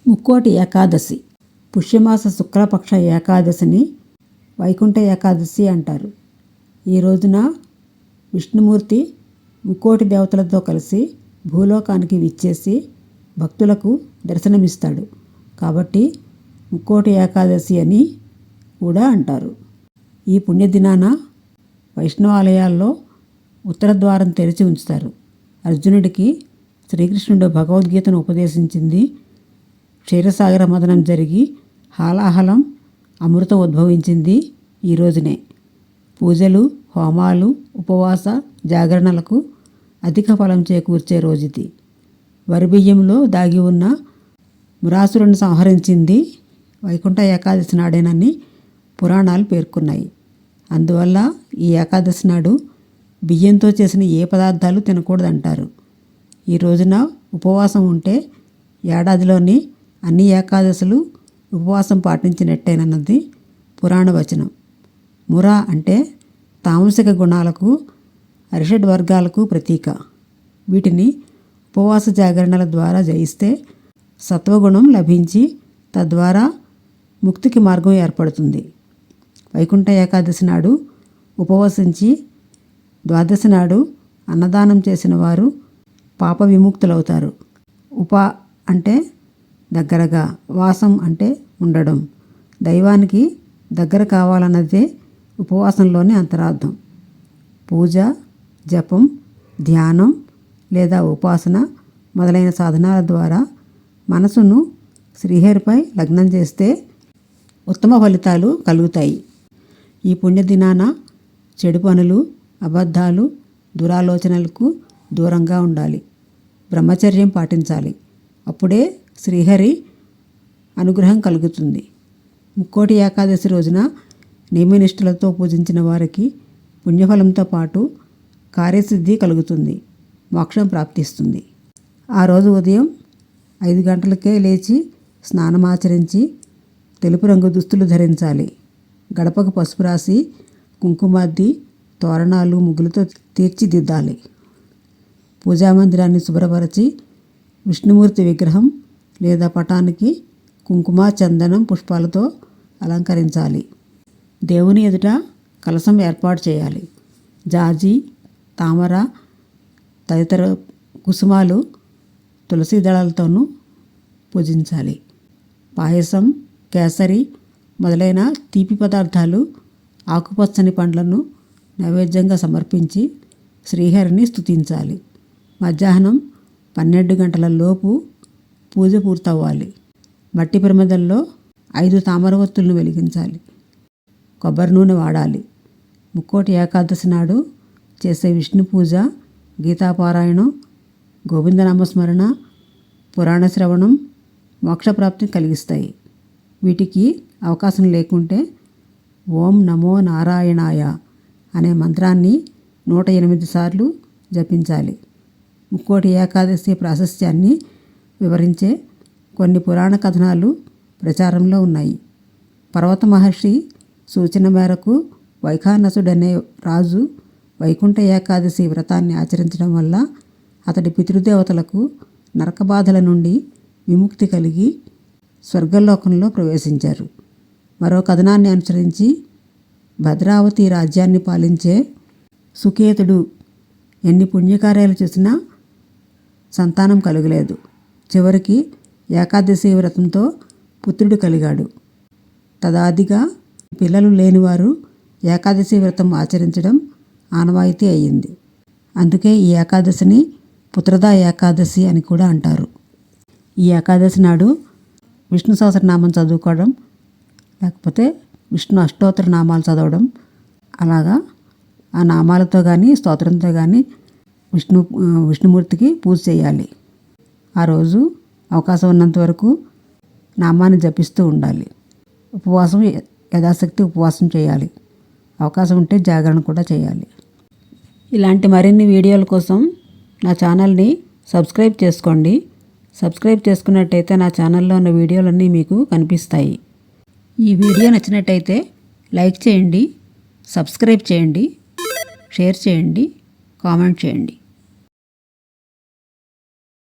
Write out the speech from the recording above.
ముక్కోటి ఏకాదశి పుష్యమాస శుక్లపక్ష ఏకాదశిని వైకుంఠ ఏకాదశి అంటారు. ఈ రోజున విష్ణుమూర్తి ముక్కోటి దేవతలతో కలిసి భూలోకానికి విచ్చేసి భక్తులకు దర్శనమిస్తాడు. కాబట్టి ముక్కోటి ఏకాదశి అని కూడా అంటారు. ఈ పుణ్యదినాన వైష్ణవాలయాల్లో ఉత్తర ద్వారం తెరిచి ఉంచుతారు. అర్జునుడికి శ్రీకృష్ణుడు భగవద్గీతను ఉపదేశించింది క్షీరసాగర మదనం జరిగి హాలాహలం అమృతం ఉద్భవించింది ఈ రోజునే. పూజలు, హోమాలు, ఉపవాస జాగరణలకు అధిక ఫలం చేకూర్చే రోజుది. వరిబియ్యంలో దాగి ఉన్న మురాసురుని సంహరించింది వైకుంఠ ఏకాదశి నాడేనని పురాణాలు పేర్కొన్నాయి. అందువల్ల ఈ ఏకాదశి నాడు బియ్యంతో చేసిన ఏ పదార్థాలు తినకూడదంటారు. ఈ రోజున ఉపవాసం ఉంటే ఏడాదిలోని అన్ని ఏకాదశులు ఉపవాసం పాటించినట్టేనన్నది పురాణ వచనం. ముర అంటే తామసిక గుణాలకు, అరిషడ్ వర్గాలకు ప్రతీక. వీటిని ఉపవాస జాగరణల ద్వారా జయిస్తే సత్వగుణం లభించి తద్వారా ముక్తికి మార్గం ఏర్పడుతుంది. వైకుంఠ ఏకాదశి నాడు ఉపవసించి ద్వాదశి నాడు అన్నదానం చేసిన వారు పాప విముక్తులవుతారు. ఉప అంటే దగ్గరగా, వాసం అంటే ఉండడం, దైవానికి దగ్గర కావాలన్నదే ఉపవాసంలోని అంతరార్థం. పూజ, జపం, ధ్యానం లేదా ఉపాసన మొదలైన సాధనాల ద్వారా మనసును శ్రీహరిపై లగ్నం చేస్తే ఉత్తమ ఫలితాలు కలుగుతాయి. ఈ పుణ్యదినాన చెడు పనులు, అబద్ధాలు, దురాలోచనలకు దూరంగా ఉండాలి. బ్రహ్మచర్యం పాటించాలి. అప్పుడే శ్రీహరి అనుగ్రహం కలుగుతుంది. ముక్కోటి ఏకాదశి రోజున నియమనిష్టలతో పూజించిన వారికి పుణ్యఫలంతో పాటు కార్యసిద్ధి కలుగుతుంది, మోక్షం ప్రాప్తిస్తుంది. ఆ రోజు ఉదయం 5 గంటలకే లేచి స్నానమాచరించి తెలుపు రంగు దుస్తులు ధరించాలి. గడపకు పసుపు రాసి కుంకుమాద్ది, తోరణాలు, ముగ్గులతో తీర్చిదిద్దాలి. పూజామందిరాన్ని శుభ్రపరచి విష్ణుమూర్తి విగ్రహం లేదా పటానికి కుంకుమ, చందనం, పుష్పాలతో అలంకరించాలి. దేవుని ఎదుట కలశం ఏర్పాటు చేయాలి. జాజి, తామర తదితర కుసుమాలు, తులసి దళాలతోనూ పూజించాలి. పాయసం, కేసరి మొదలైన తీపి పదార్థాలు, ఆకుపచ్చని పండ్లను నైవేద్యంగా సమర్పించి శ్రీహరిని స్తుతించాలి. మధ్యాహ్నం 12 గంటల లోపు పూజ పూర్తవ్వాలి. మట్టి ప్రమిదల్లో 5 తామర ఒత్తులను వెలిగించాలి. కొబ్బరి నూనె వాడాలి. ముక్కోటి ఏకాదశి నాడు చేసే విష్ణు పూజ, గీతాపారాయణం, గోవిందనామస్మరణ, పురాణ శ్రవణం మోక్షప్రాప్తిని కలిగిస్తాయి. వీటికి అవకాశం లేకుంటే ఓం నమో నారాయణాయ అనే మంత్రాన్ని 108 సార్లు జపించాలి. ముక్కోటి ఏకాదశి ప్రాశస్త్యాన్ని వివరించే కొన్ని పురాణ కథనాలు ప్రచారంలో ఉన్నాయి. పర్వత మహర్షి సూచన మేరకు వైఖానసుడనే రాజు వైకుంఠ ఏకాదశి వ్రతాన్ని ఆచరించడం వల్ల అతడి పితృదేవతలకు నరకబాధల నుండి విముక్తి కలిగి స్వర్గలోకంలో ప్రవేశించారు. మరో కథనాన్ని అనుసరించి భద్రావతి రాజ్యాన్ని పాలించే సుకేతుడు ఎన్ని పుణ్యకార్యాలు చేసినా సంతానం కలుగలేదు. చివరికి ఏకాదశి వ్రతంతో పుత్రుడు కలిగాడు. తదాదిగా పిల్లలు లేనివారు ఏకాదశి వ్రతం ఆచరించడం ఆనవాయితీ అయ్యింది. అందుకే ఈ ఏకాదశిని పుత్రదా ఏకాదశి అని కూడా అంటారు. ఈ ఏకాదశి నాడు విష్ణు సహస్రనామం చదువుకోవడం, లేకపోతే విష్ణు అష్టోత్తర నామాలు చదవడం, అలాగా ఆ నామాలతో కానీ స్తోత్రంతో కానీ విష్ణుమూర్తికి పూజ చేయాలి. ఆ రోజు అవకాశం ఉన్నంత వరకు నామాన్ని జపిస్తూ ఉండాలి. ఉపవాసం యథాశక్తి ఉపవాసం చేయాలి. అవకాశం ఉంటే జాగరణ కూడా చేయాలి. ఇలాంటి మరిన్ని వీడియోల కోసం నా ఛానల్ని సబ్స్క్రైబ్ చేసుకోండి. సబ్స్క్రైబ్ చేసుకున్నట్టయితే నా ఛానల్లో ఉన్న వీడియోలన్నీ మీకు కనిపిస్తాయి. ఈ వీడియో నచ్చినట్టయితే లైక్ చేయండి, సబ్స్క్రైబ్ చేయండి, షేర్ చేయండి, కామెంట్ చేయండి.